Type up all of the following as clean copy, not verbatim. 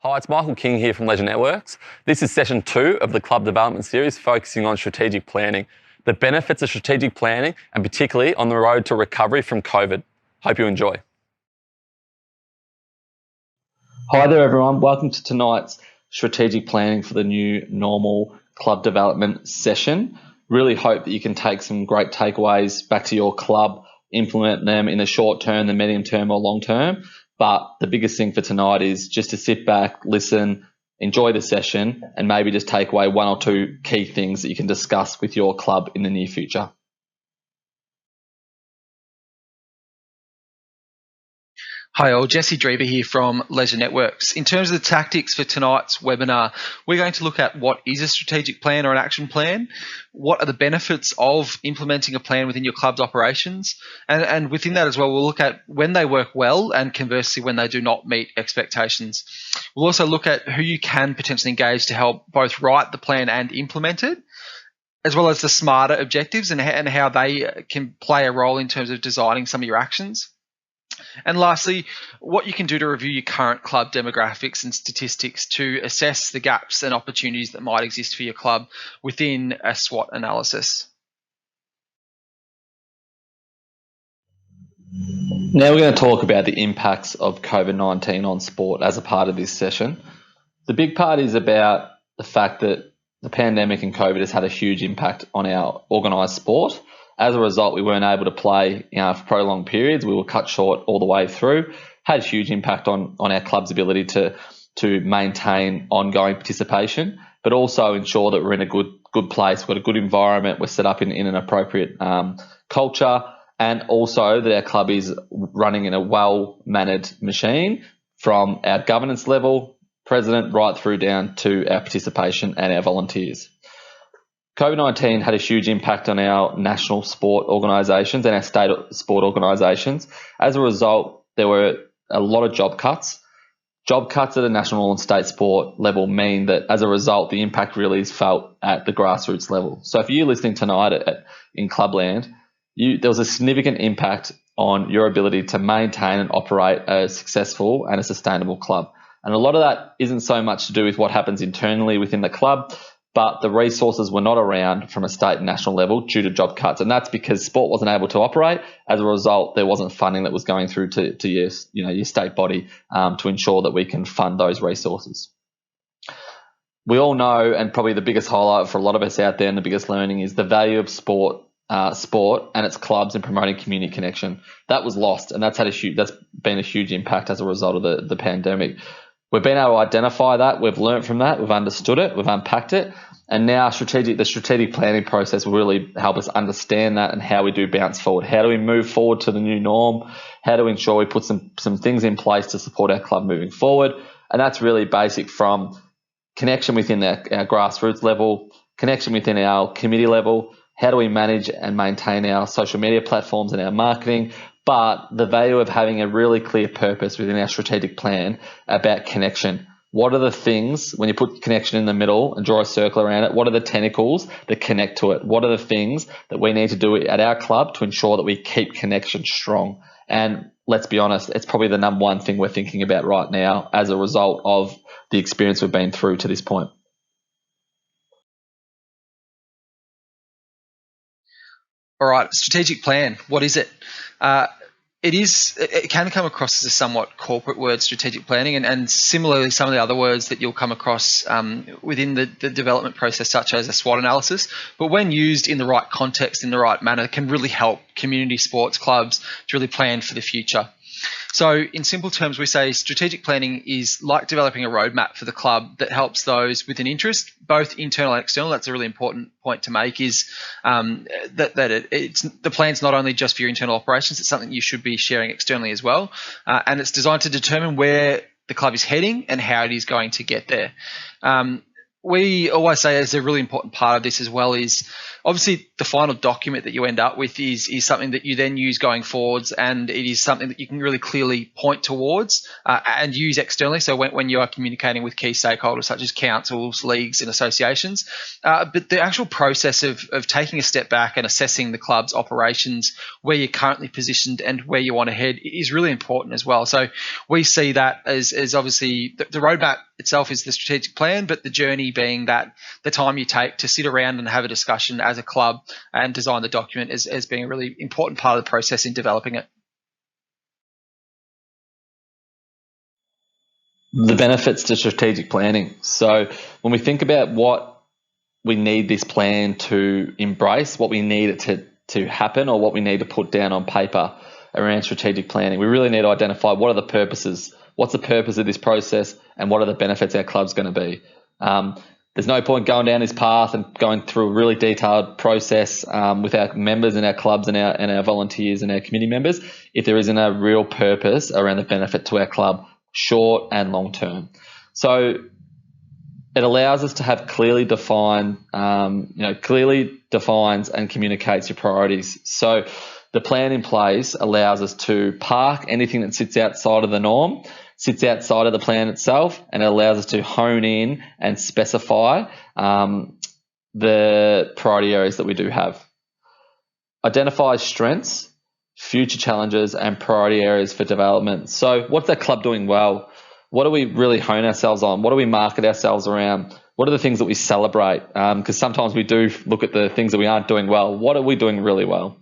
Hi, it's Michael King here from Leisure Networks. This is session 2 of the Club Development Series focusing on strategic planning, the benefits of strategic planning, and particularly on the road to recovery from COVID. Hope you enjoy. Hi there everyone, welcome to tonight's strategic planning for the new normal club development session. Really hope that you can take some great takeaways back to your club, implement them in the short term, the medium term or long term. But the biggest thing for tonight is just to sit back, listen, enjoy the session, and maybe just take away 1 or 2 key things that you can discuss with your club in the near future. Hi all, Jesse Drever here from Leisure Networks. In terms of the tactics for tonight's webinar, we're going to look at what is a strategic plan or an action plan, what are the benefits of implementing a plan within your club's operations, and within that as well, we'll look at when they work well and conversely when they do not meet expectations. We'll also look at who you can potentially engage to help both write the plan and implement it, as well as the smarter objectives and how they can play a role in terms of designing some of your actions. And lastly, what you can do to review your current club demographics and statistics to assess the gaps and opportunities that might exist for your club within a SWOT analysis. Now we're going to talk about the impacts of COVID-19 on sport as a part of this session. The big part is about the fact that the pandemic and COVID has had a huge impact on our organised sport. As a result, we weren't able to play for prolonged periods. We were cut short all the way through. Had a huge impact on our club's ability to maintain ongoing participation, but also ensure that we're in a good place. We've got a good environment. We're set up in an appropriate culture, and also that our club is running in a well-managed machine from our governance level, president, right through down to our participation and our volunteers. COVID-19 had a huge impact on our national sport organisations and our state sport organisations. As a result, there were a lot of job cuts. Job cuts at a national and state sport level mean that as a result, the impact really is felt at the grassroots level. So if you're listening tonight in Clubland, there was a significant impact on your ability to maintain and operate a successful and a sustainable club. And a lot of that isn't so much to do with what happens internally within the club, but the resources were not around from a state and national level due to job cuts. And that's because sport wasn't able to operate. As a result, there wasn't funding that was going through to your state body to ensure that we can fund those resources. We all know, and probably the biggest highlight for a lot of us out there and the biggest learning is the value of sport and its clubs and promoting community connection. That was lost, and that's been a huge impact as a result of the pandemic. We've been able to identify that, we've learned from that, we've understood it, we've unpacked it, and now the strategic planning process will really help us understand that and how we do bounce forward. How do we move forward to the new norm? How do we ensure we put some things in place to support our club moving forward? And that's really basic from connection within our grassroots level, connection within our committee level. How do we manage and maintain our social media platforms and our marketing? But the value of having a really clear purpose within our strategic plan about connection. What are the things, when you put connection in the middle and draw a circle around it, what are the tentacles that connect to it? What are the things that we need to do at our club to ensure that we keep connection strong? And let's be honest, it's probably the number one thing we're thinking about right now as a result of the experience we've been through to this point. All right, strategic plan, what is it? It can come across as a somewhat corporate word, strategic planning, and similarly some of the other words that you'll come across within the development process, such as a SWOT analysis, but when used in the right context, in the right manner, can really help community sports clubs to really plan for the future. So in simple terms, we say strategic planning is like developing a roadmap for the club that helps those with an interest, both internal and external. That's a really important point to make, is the plan's not only just for your internal operations, it's something you should be sharing externally as well. And it's designed to determine where the club is heading and how it is going to get there. We always say as a really important part of this as well is obviously the final document that you end up with is something that you then use going forwards, and it is something that you can really clearly point towards and use externally. So when you are communicating with key stakeholders such as councils, leagues and associations, but the actual process of taking a step back and assessing the club's operations, where you're currently positioned and where you want to head, is really important as well. So we see that as obviously the roadmap itself is the strategic plan, but the journey being that the time you take to sit around and have a discussion as a club and design the document as being a really important part of the process in developing it. The benefits to strategic planning. So when we think about what we need this plan to embrace, what we need it to happen, or what we need to put down on paper around strategic planning, we really need to identify what are the purposes, what's the purpose of this process, and what are the benefits our club's going to be. There's no point going down this path and going through a really detailed process with our members and our clubs and our volunteers and our committee members if there isn't a real purpose around the benefit to our club, short and long term. So it allows us to have clearly defines and communicates your priorities. So the plan in place allows us to park anything that sits outside of the norm, sits outside of the plan itself, and it allows us to hone in and specify the priority areas that we do have. Identify strengths, future challenges, and priority areas for development. So what's that club doing well? What do we really hone ourselves on? What do we market ourselves around? What are the things that we celebrate? Because sometimes we do look at the things that we aren't doing well. What are we doing really well?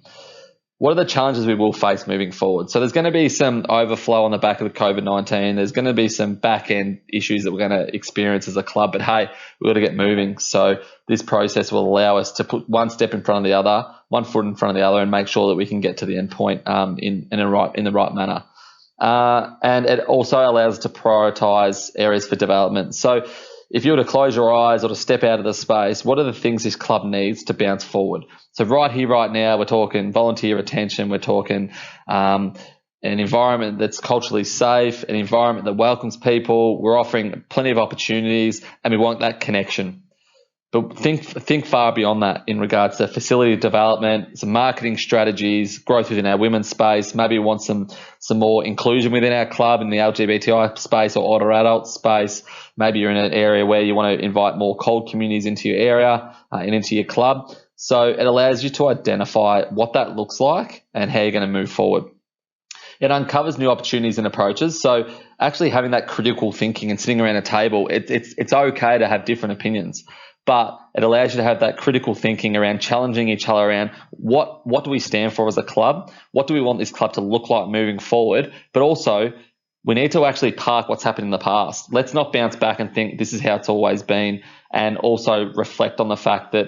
What are the challenges we will face moving forward? So there's going to be some overflow on the back of the COVID-19. There's going to be some back-end issues that we're going to experience as a club. But, hey, we've got to get moving. So this process will allow us to put one step in front of the other, one foot in front of the other, and make sure that we can get to the end point in the right manner. And it also allows us to prioritise areas for development. So if you were to close your eyes or to step out of the space, what are the things this club needs to bounce forward? So right here, right now, we're talking volunteer retention. We're talking an environment that's culturally safe, an environment that welcomes people. We're offering plenty of opportunities, and we want that connection. But think far beyond that in regards to facility development, some marketing strategies, growth within our women's space. Maybe we want some more inclusion within our club in the LGBTI space or older adult space. Maybe you're in an area where you want to invite more CALD communities into your area and into your club. So it allows you to identify what that looks like and how you're going to move forward. It uncovers new opportunities and approaches. So actually having that critical thinking and sitting around a table, it's okay to have different opinions. But it allows you to have that critical thinking around challenging each other around what do we stand for as a club? What do we want this club to look like moving forward? But also, we need to actually park what's happened in the past. Let's not bounce back and think this is how it's always been, and also reflect on the fact that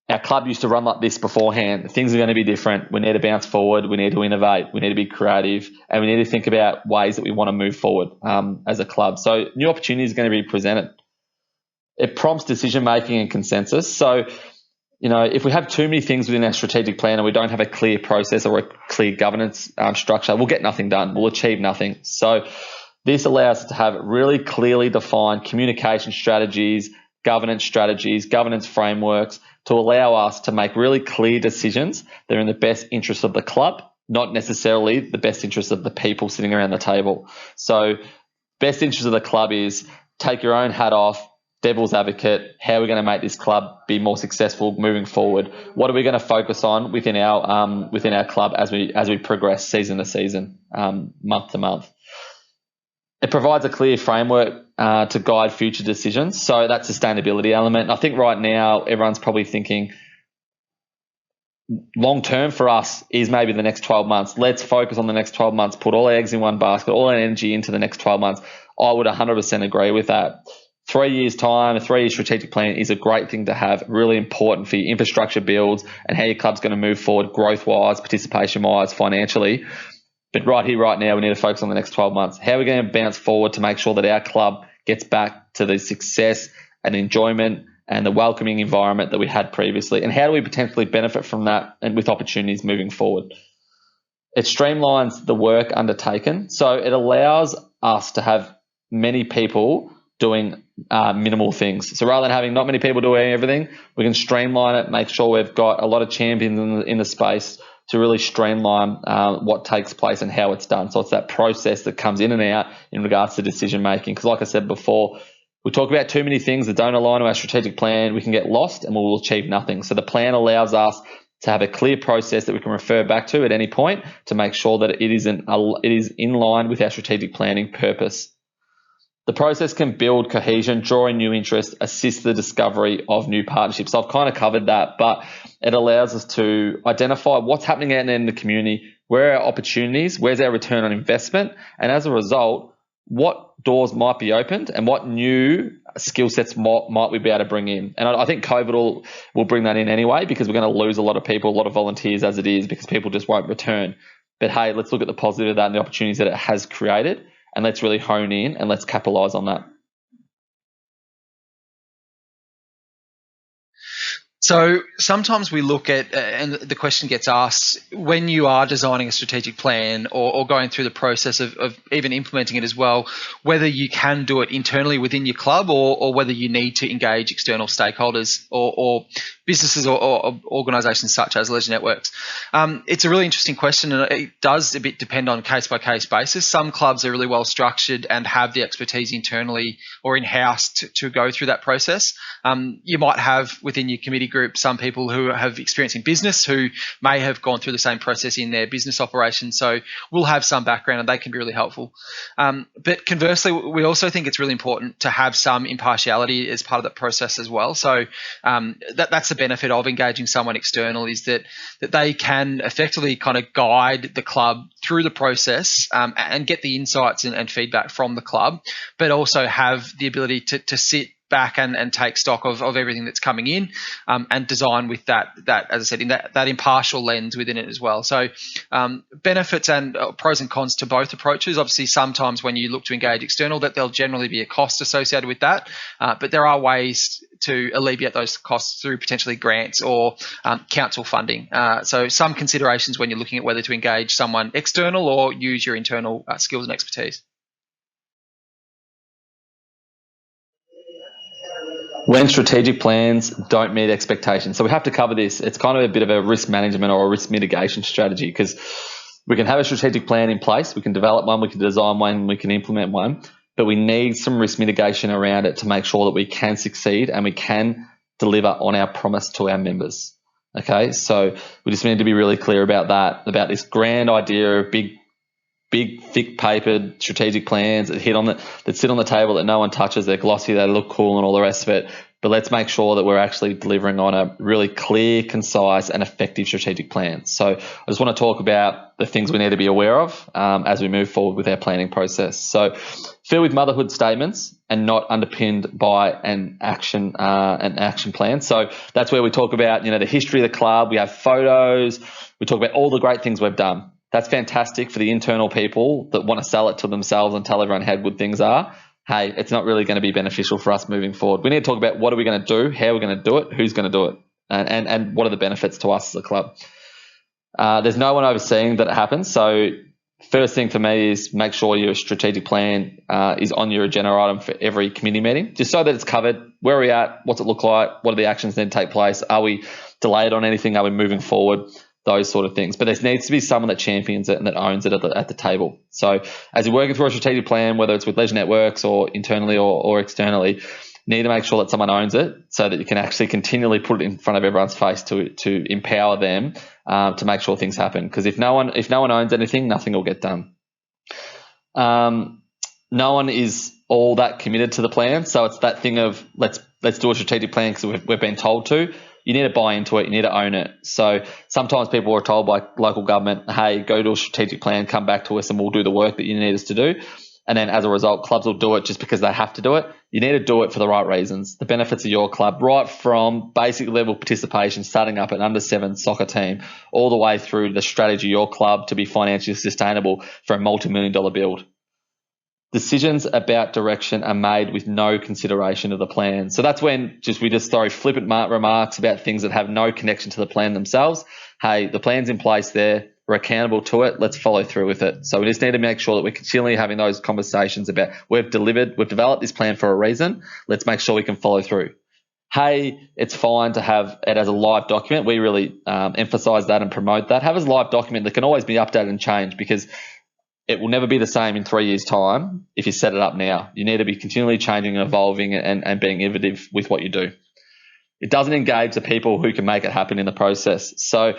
our club used to run like this beforehand. Things are going to be different. We need to bounce forward. We need to innovate. We need to be creative, and we need to think about ways that we want to move forward as a club. So new opportunities are going to be presented. It prompts decision-making and consensus. So, if we have too many things within our strategic plan and we don't have a clear process or a clear governance structure, we'll get nothing done. We'll achieve nothing. So this allows us to have really clearly defined communication strategies, governance frameworks to allow us to make really clear decisions that are in the best interest of the club, not necessarily the best interest of the people sitting around the table. So best interest of the club is take your own hat off, devil's advocate, how are we going to make this club be more successful moving forward? What are we going to focus on within our club as we progress season to season, month to month? It provides a clear framework to guide future decisions. So that sustainability element. I think right now everyone's probably thinking long term for us is maybe the next 12 months. Let's focus on the next 12 months, put all our eggs in one basket, all our energy into the next 12 months. I would 100% agree with that. 3 years' time, a 3-year strategic plan is a great thing to have, really important for your infrastructure builds and how your club's going to move forward growth-wise, participation-wise, financially. But right here, right now, we need to focus on the next 12 months. How are we going to bounce forward to make sure that our club gets back to the success and enjoyment and the welcoming environment that we had previously? And how do we potentially benefit from that and with opportunities moving forward? It streamlines the work undertaken. So it allows us to have many people doing minimal things. So rather than having not many people doing everything, we can streamline it, make sure we've got a lot of champions in the space to really streamline what takes place and how it's done. So it's that process that comes in and out in regards to decision making. Because like I said before, we talk about too many things that don't align to our strategic plan, we can get lost and we'll achieve nothing. So the plan allows us to have a clear process that we can refer back to at any point to make sure that it is in line with our strategic planning purpose. The process can build cohesion, draw in new interest, assist the discovery of new partnerships. So I've kind of covered that, but it allows us to identify what's happening out in the community, where are our opportunities, where's our return on investment, and as a result, what doors might be opened and what new skill sets might we be able to bring in. And I think COVID will bring that in anyway, because we're going to lose a lot of people, a lot of volunteers as it is, because people just won't return. But hey, let's look at the positive of that and the opportunities that it has created, and let's really hone in and let's capitalize on that. So sometimes we look at, and the question gets asked, when you are designing a strategic plan or going through the process of even implementing it as well, whether you can do it internally within your club or whether you need to engage external stakeholders or businesses or organisations such as Leisure Networks. It's a really interesting question, and it does a bit depend on case-by-case basis. Some clubs are really well structured and have the expertise internally or in-house to go through that process. You might have within your committee group some people who have experience in business who may have gone through the same process in their business operations, so we'll have some background and they can be really helpful. But conversely, we also think it's really important to have some impartiality as part of that process as well. So that's the benefit of engaging someone external, is that they can effectively kind of guide the club through the process and get the insights and feedback from the club, but also have the ability to sit back and take stock of everything that's coming in and design with that, as I said, in that impartial lens within it as well. So benefits and pros and cons to both approaches. Obviously, sometimes when you look to engage external, that there'll generally be a cost associated with that, but there are ways to alleviate those costs through potentially grants or council funding. So some considerations when you're looking at whether to engage someone external or use your internal skills and expertise. When strategic plans don't meet expectations. So we have to cover this. It's kind of a bit of a risk management or a risk mitigation strategy, because we can have a strategic plan in place, we can develop one, we can design one, we can implement one, but we need some risk mitigation around it to make sure that we can succeed and we can deliver on our promise to our members. Okay, so we just need to be really clear about that, about this grand idea of big, thick papered strategic plans that sit on the table that no one touches. They're glossy, they look cool, and all the rest of it. But let's make sure that we're actually delivering on a really clear, concise, and effective strategic plan. So I just want to talk about the things we need to be aware of as we move forward with our planning process. So filled with motherhood statements and not underpinned by an action plan. So that's where we talk about, the history of the club. We have photos. We talk about all the great things we've done. That's fantastic for the internal people that want to sell it to themselves and tell everyone how good things are. Hey, it's not really going to be beneficial for us moving forward. We need to talk about what are we going to do, how we're going to do it, who's going to do it, and what are the benefits to us as a club. There's no one overseeing that it happens. So first thing for me is make sure your strategic plan is on your agenda item for every committee meeting, just so that it's covered. Where are we at? What's it look like? What are the actions that need to take place? Are we delayed on anything? Are we moving forward? Those sort of things. But there needs to be someone that champions it and that owns it at the table. So as you're working through a strategic plan, whether it's with Leisure Networks or internally or externally, you need to make sure that someone owns it so that you can actually continually put it in front of everyone's face to empower them to make sure things happen. Because if no one owns anything, nothing will get done. No one is all that committed to the plan. So it's that thing of let's do a strategic plan because we've been told to. You need to buy into it. You need to own it. So sometimes people are told by local government, hey, go to a strategic plan, come back to us and we'll do the work that you need us to do. And then as a result, clubs will do it just because they have to do it. You need to do it for the right reasons. The benefits of your club, right from basic level participation, starting up an under-7 soccer team, all the way through the strategy of your club to be financially sustainable for a multi-million-dollar build. Decisions about direction are made with no consideration of the plan. So that's when we just throw flippant remarks about things that have no connection to the plan themselves. Hey, the plan's in place there. We're accountable to it. Let's follow through with it. So we just need to make sure that we're continually having those conversations about we've developed this plan for a reason. Let's make sure we can follow through. Hey, it's fine to have it as a live document. We really emphasize that and promote that. Have it as a live document that can always be updated and changed, because it will never be the same in 3 years' time if you set it up now. You need to be continually changing and evolving and being innovative with what you do. It doesn't engage the people who can make it happen in the process. So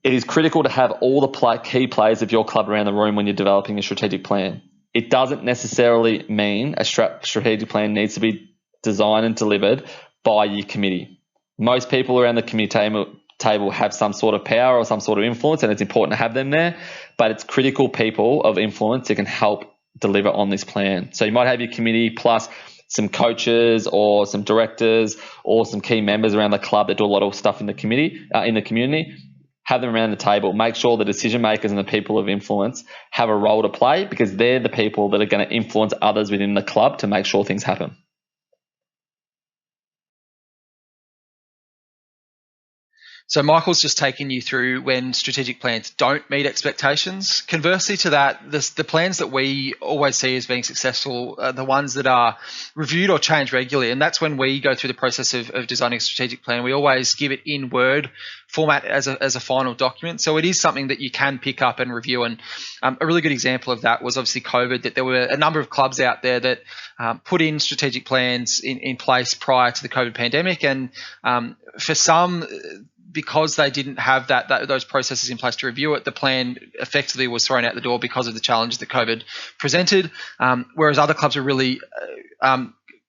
it is critical to have all the key players of your club around the room when you're developing a strategic plan. it doesn't necessarily mean a strategic plan needs to be designed and delivered by your committee. Most people around the committee table have some sort of power or some sort of influence, and it's important to have them there, but it's critical people of influence that can help deliver on this plan. So you might have your committee plus some coaches or some directors or some key members around the club that do a lot of stuff in the community. Have them around the table. Make sure the decision makers and the people of influence have a role to play, because they're the people that are going to influence others within the club to make sure things happen. So Michael's just taken you through when strategic plans don't meet expectations. Conversely to that, the plans that we always see as being successful are the ones that are reviewed or changed regularly. And that's when we go through the process of designing a strategic plan. We always give it in Word format as a final document. So it is something that you can pick up and review. And a really good example of that was obviously COVID, that there were a number of clubs out there that put in strategic plans in place prior to the COVID pandemic. And for some, because they didn't have those processes in place to review it, the plan effectively was thrown out the door because of the challenges that COVID presented. Whereas other clubs are really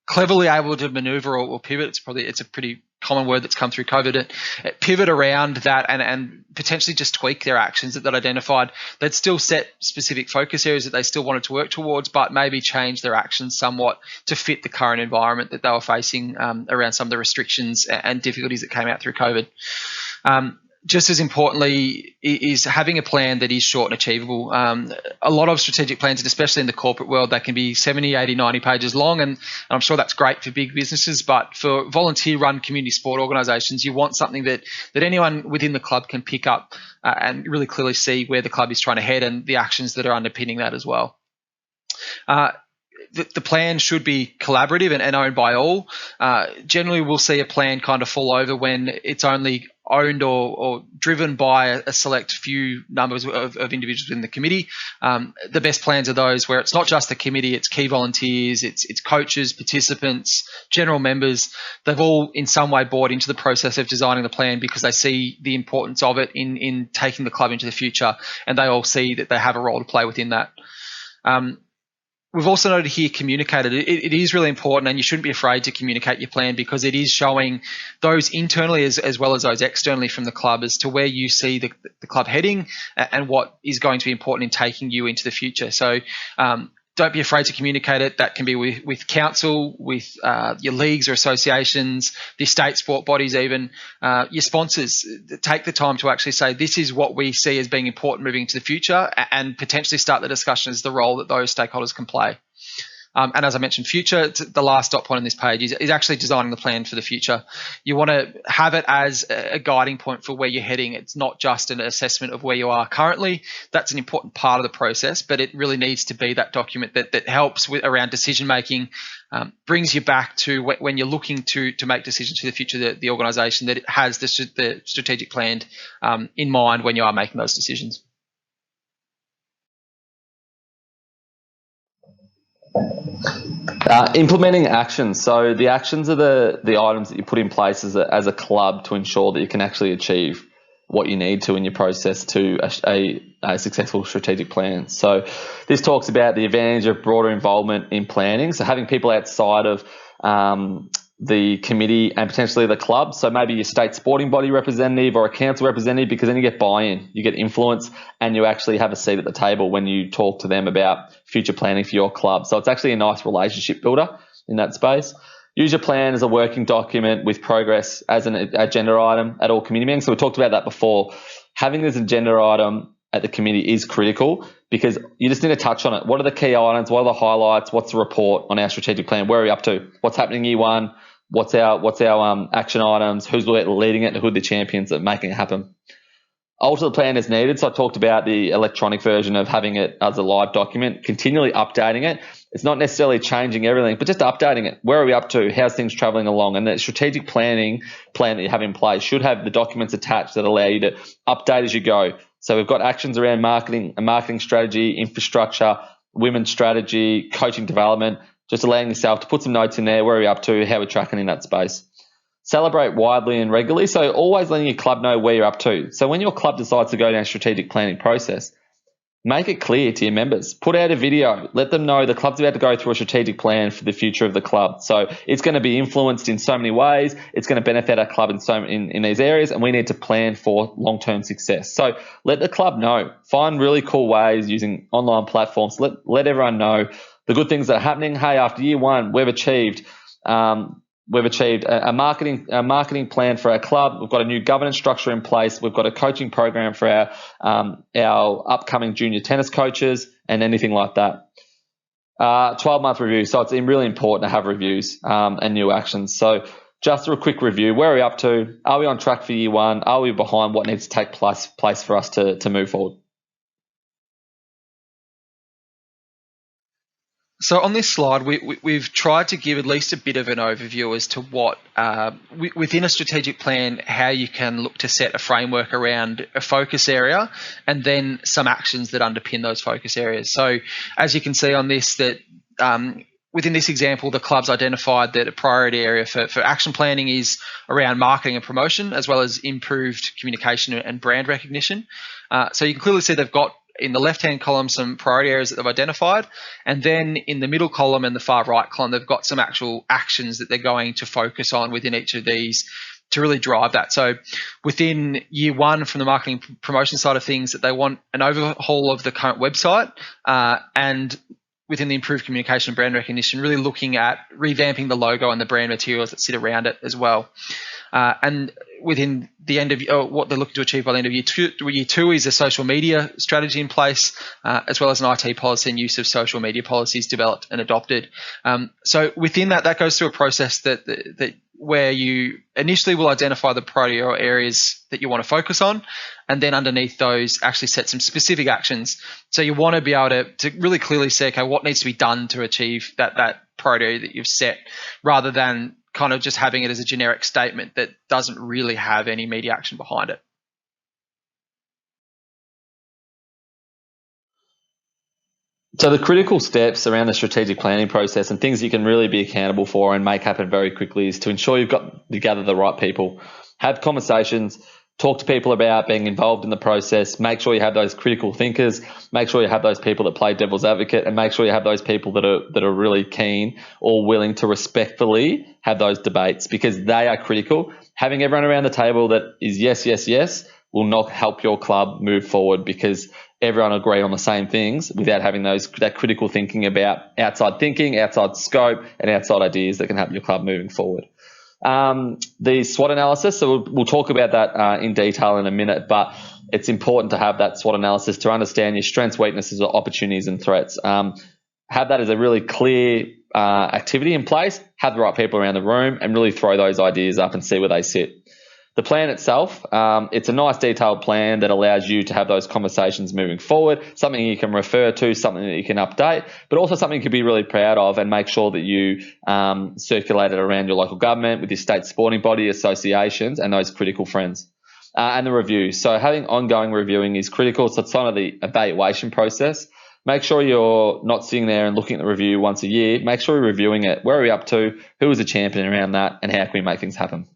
cleverly able to maneuver or pivot. It's a pretty common word that's come through COVID. Pivot around that and potentially just tweak their actions that identified. They'd still set specific focus areas that they still wanted to work towards, but maybe change their actions somewhat to fit the current environment that they were facing around some of the restrictions and difficulties that came out through COVID. Just as importantly is having a plan that is short and achievable. A lot of strategic plans, and especially in the corporate world, they can be 70, 80, 90 pages long, and I'm sure that's great for big businesses, but for volunteer-run community sport organisations, you want something that anyone within the club can pick up and really clearly see where the club is trying to head and the actions that are underpinning that as well. The plan should be collaborative and owned by all. Generally, we'll see a plan kind of fall over when it's only owned or driven by a select few numbers of individuals in the committee. The best plans are those where it's not just the committee, it's key volunteers, it's coaches, participants, general members. They've all in some way bought into the process of designing the plan because they see the importance of it in taking the club into the future, and they all see that they have a role to play within that. We've also noted here communicated. It is really important, and you shouldn't be afraid to communicate your plan, because it is showing those internally as well as those externally from the club as to where you see the club heading and what is going to be important in taking you into the future. So don't be afraid to communicate it. That can be with council, with your leagues or associations, the state sport bodies even, your sponsors. Take the time to actually say, this is what we see as being important moving into the future, and potentially start the discussion as the role that those stakeholders can play. And as I mentioned, future, the last dot point on this page is actually designing the plan for the future. You want to have it as a guiding point for where you're heading. It's not just an assessment of where you are currently. That's an important part of the process, but it really needs to be that document that helps around decision making, brings you back to when you're looking to make decisions for the future of the organisation, that it has the strategic plan in mind when you are making those decisions. Implementing actions. So the actions are the items that you put in place as a club to ensure that you can actually achieve what you need to in your process to a successful strategic plan. So this talks about the advantage of broader involvement in planning. So having people outside of the committee and potentially the club. So maybe your state sporting body representative or a council representative, because then you get buy-in, you get influence, and you actually have a seat at the table when you talk to them about future planning for your club. So it's actually a nice relationship builder in that space. Use your plan as a working document with progress as an agenda item at all committee meetings. So we talked about that before. Having this agenda item at the committee is critical, because you just need to touch on it. What are the key items? What are the highlights? What's the report on our strategic plan? Where are we up to? What's happening year one? What's our action items? Who's leading it? Who are the champions that are making it happen? Alter the plan as needed. So I talked about the electronic version of having it as a live document, continually updating it. It's not necessarily changing everything, but just updating it. Where are we up to? How's things traveling along? And the strategic plan that you have in place should have the documents attached that allow you to update as you go. So we've got actions around marketing, a marketing strategy, infrastructure, women's strategy, coaching development, just allowing yourself to put some notes in there. Where are we up to? How we're tracking in that space. Celebrate widely and regularly. So always letting your club know where you're up to. So when your club decides to go down a strategic planning process, Make it clear to your members. Put out a video. Let them know the club's about to go through a strategic plan for the future of the club. So it's going to be influenced in so many ways. It's going to benefit our club in these areas, and we need to plan for long-term success. So let the club know. Find really cool ways using online platforms. Let everyone know the good things that are happening. Hey, after year one, we've achieved a marketing plan for our club. We've got a new governance structure in place. We've got a coaching program for our upcoming junior tennis coaches and anything like that. 12-month review. So it's really important to have reviews and new actions. So just a quick review. Where are we up to? Are we on track for year one? Are we behind? What needs to take place for us to move forward? So on this slide, we've tried to give at least a bit of an overview as to what, within a strategic plan, how you can look to set a framework around a focus area and then some actions that underpin those focus areas. So as you can see on this, that within this example, the club's identified that a priority area for action planning is around marketing and promotion, as well as improved communication and brand recognition. So you can clearly see they've got in the left-hand column some priority areas that they've identified, and then in the middle column and the far right column, they've got some actual actions that they're going to focus on within each of these to really drive that. So within year one, from the marketing promotion side of things, that they want an overhaul of the current website, and within the improved communication and brand recognition, really looking at revamping the logo and the brand materials that sit around it as well. And within the end of what they're looking to achieve by the end of year two is a social media strategy in place, as well as an IT policy and use of social media policies developed and adopted. So within that goes through a process that where you initially will identify the priority areas that you want to focus on, and then underneath those actually set some specific actions. So you want to be able to really clearly say, okay, what needs to be done to achieve that priority area that you've set, rather than kind of just having it as a generic statement that doesn't really have any immediate action behind it. So the critical steps around the strategic planning process and things you can really be accountable for and make happen very quickly is to ensure you gather the right people, have conversations, talk to people about being involved in the process, make sure you have those critical thinkers, make sure you have those people that play devil's advocate, and make sure you have those people that are really keen or willing to respectfully have those debates, because they are critical. Having everyone around the table that is yes, yes, yes will not help your club move forward, because everyone agree on the same things without having that critical thinking about outside thinking, outside scope, and outside ideas that can help your club moving forward. The SWOT analysis, so we'll talk about that in detail in a minute, but it's important to have that SWOT analysis to understand your strengths, weaknesses, opportunities, and threats. Have that as a really clear activity in place, have the right people around the room, and really throw those ideas up and see where they sit. The plan itself, it's a nice detailed plan that allows you to have those conversations moving forward, something you can refer to, something that you can update, but also something you can be really proud of and make sure that you circulate it around your local government, with your state sporting body, associations, and those critical friends. And the review. So having ongoing reviewing is critical. So it's kind of the evaluation process. Make sure you're not sitting there and looking at the review once a year. Make sure you're reviewing it. Where are we up to? Who is a champion around that? And how can we make things happen?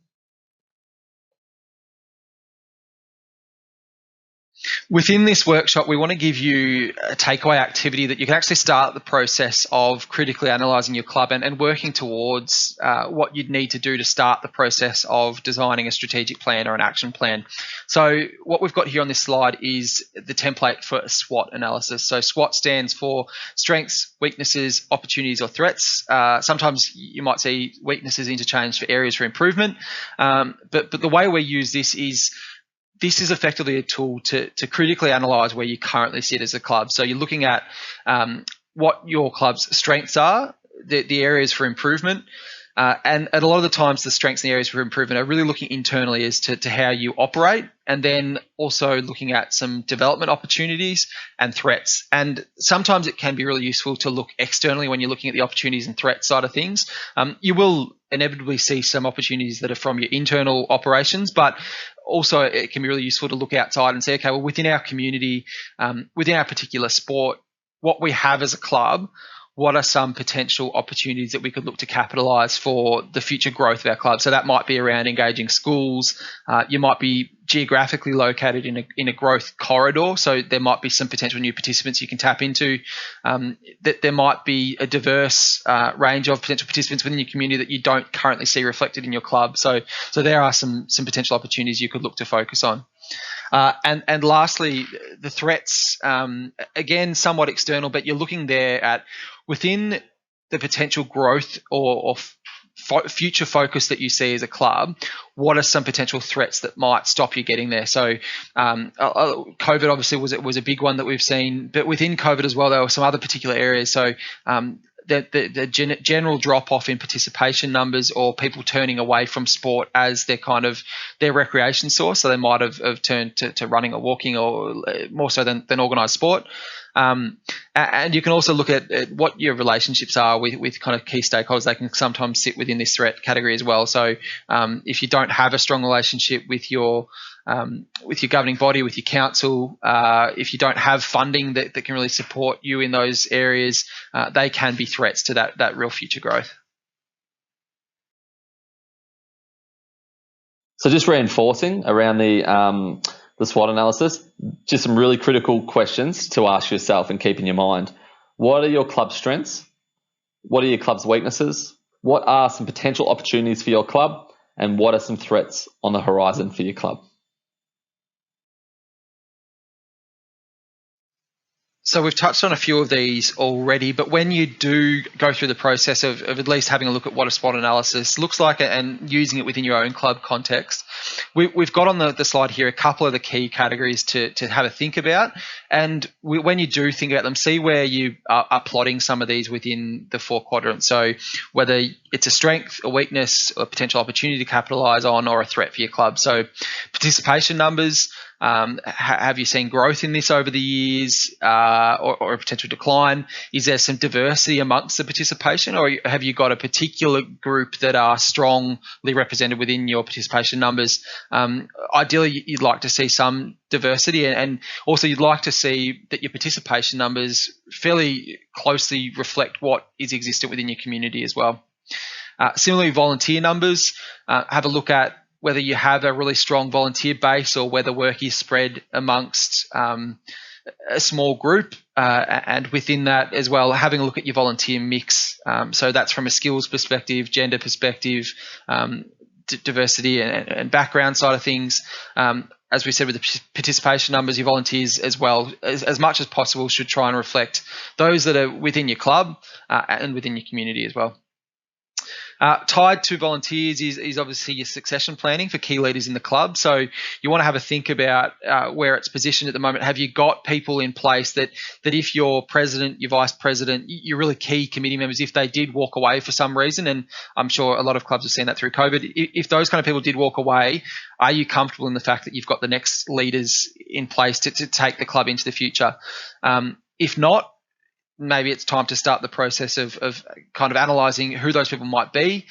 Within this workshop, we want to give you a takeaway activity that you can actually start the process of critically analysing your club and working towards what you'd need to do to start the process of designing a strategic plan or an action plan. So what we've got here on this slide is the template for a SWOT analysis. So SWOT stands for strengths, weaknesses, opportunities, or threats. Sometimes you might see weaknesses interchanged for areas for improvement. But the way we use this is effectively a tool to critically analyse where you currently sit as a club. So you're looking at what your club's strengths are, the areas for improvement, and a lot of the times the strengths and the areas for improvement are really looking internally as to how you operate, and then also looking at some development opportunities and threats. And sometimes it can be really useful to look externally when you're looking at the opportunities and threats side of things. You will inevitably see some opportunities that are from your internal operations, but also it can be really useful to look outside and say, okay, well, within our community, within our particular sport, what we have as a club, what are some potential opportunities that we could look to capitalise for the future growth of our club? So that might be around engaging schools. You might be geographically located in a growth corridor, so there might be some potential new participants you can tap into. That there might be a diverse range of potential participants within your community that you don't currently see reflected in your club. So there are some potential opportunities you could look to focus on. And lastly, the threats, again, somewhat external, but you're looking there at within the potential growth or future focus that you see as a club, what are some potential threats that might stop you getting there? So COVID obviously was a big one that we've seen, but within COVID as well, there were some other particular areas. So the general drop off in participation numbers, or people turning away from sport as their recreation source. So they might have turned to running or walking, or more so than organised sport. And you can also look at what your relationships are with kind of key stakeholders. They can sometimes sit within this threat category as well. So if you don't have a strong relationship with your governing body, with your council, if you don't have funding that can really support you in those areas, they can be threats to that real future growth. So just reinforcing around the SWOT analysis, just some really critical questions to ask yourself and keep in your mind. What are your club's strengths? What are your club's weaknesses? What are some potential opportunities for your club? And what are some threats on the horizon for your club? So we've touched on a few of these already, but when you do go through the process of at least having a look at what a SWOT analysis looks like and using it within your own club context, we've got on the slide here a couple of the key categories to have a think about. And when you do think about them, see where you are plotting some of these within the 4 quadrants. So whether it's a strength, a weakness, a potential opportunity to capitalise on, or a threat for your club. So participation numbers, have you seen growth in this over the years, or a potential decline? Is there some diversity amongst the participation, or have you got a particular group that are strongly represented within your participation numbers? Ideally, you'd like to see some diversity, and also you'd like to see that your participation numbers fairly closely reflect what is existent within your community as well. Similarly, volunteer numbers, have a look at whether you have a really strong volunteer base or whether work is spread amongst a small group, and within that as well, having a look at your volunteer mix. So that's from a skills perspective, gender perspective, diversity and background side of things. As we said with the participation numbers, your volunteers as well, as much as possible, should try and reflect those that are within your club and within your community as well. Tied to volunteers is obviously your succession planning for key leaders in the club. So you want to have a think about where it's positioned at the moment. Have you got people in place that if your president, your vice president, your really key committee members, if they did walk away for some reason, and I'm sure a lot of clubs have seen that through COVID, if those kind of people did walk away, are you comfortable in the fact that you've got the next leaders in place to take the club into the future? If not, maybe it's time to start the process of kind of analysing who those people might be,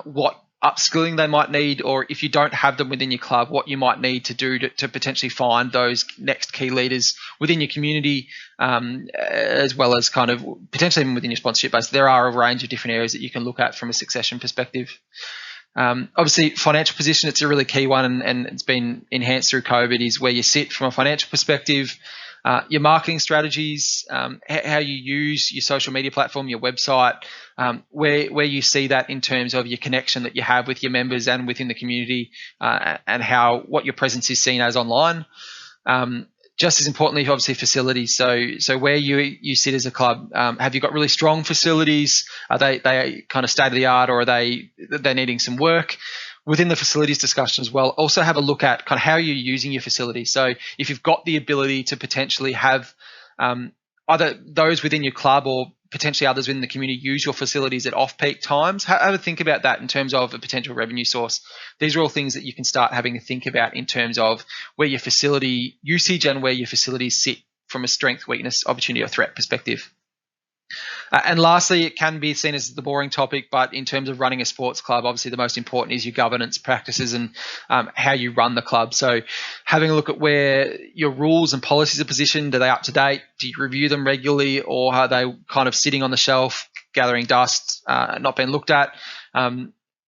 what upskilling they might need, or if you don't have them within your club, what you might need to do to potentially find those next key leaders within your community, as well as kind of potentially even within your sponsorship base. There are a range of different areas that you can look at from a succession perspective. Obviously, financial position, it's a really key one, and it's been enhanced through COVID, is where you sit from a financial perspective. Your marketing strategies, how you use your social media platform, your website, where you see that in terms of your connection that you have with your members and within the community, and what your presence is seen as online. Just as importantly, obviously, facilities. So where you sit as a club, have you got really strong facilities? Are they kind of state of the art, or are they're needing some work? Within the facilities discussion as well, also have a look at kind of how you're using your facilities. So if you've got the ability to potentially have either those within your club or potentially others within the community use your facilities at off-peak times, have a think about that in terms of a potential revenue source. These are all things that you can start having a think about in terms of where your facility usage and where your facilities sit from a strength, weakness, opportunity or threat perspective. And lastly, it can be seen as the boring topic, but in terms of running a sports club, obviously the most important is your governance practices and how you run the club. So having a look at where your rules and policies are positioned, are they up to date? Do you review them regularly, or are they kind of sitting on the shelf, gathering dust, not being looked at?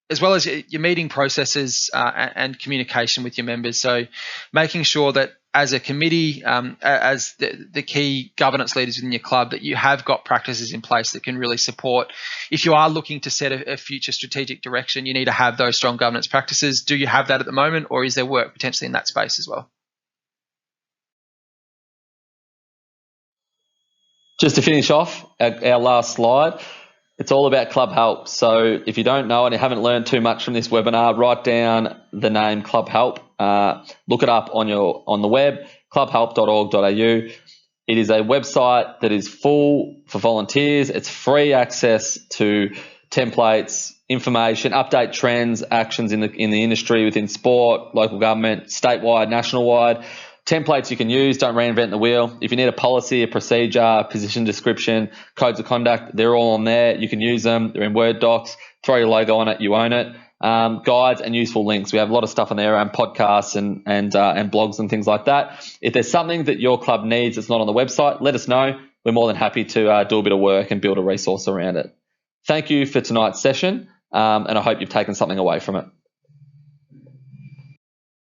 As well as your meeting processes and communication with your members. So making sure that as a committee, as the key governance leaders within your club, that you have got practices in place that can really support. If you are looking to set a future strategic direction, you need to have those strong governance practices. Do you have that at the moment, or is there work potentially in that space as well? Just to finish off, our last slide, it's all about Club Help. So if you don't know and you haven't learned too much from this webinar, write down the name Club Help. Look it up on the web, clubhelp.org.au. It is a website that is full for volunteers. It's free access to templates, information, update trends, actions in the industry, within sport, local government, statewide, national-wide. Templates you can use, don't reinvent the wheel. If you need a policy, a procedure, a position description, codes of conduct, they're all on there. You can use them. They're in Word docs. Throw your logo on it, you own it. Guides and useful links. We have a lot of stuff on there around podcasts and blogs and things like that. If there's something that your club needs that's not on the website, let us know. We're more than happy to do a bit of work and build a resource around it. Thank you for tonight's session, and I hope you've taken something away from it.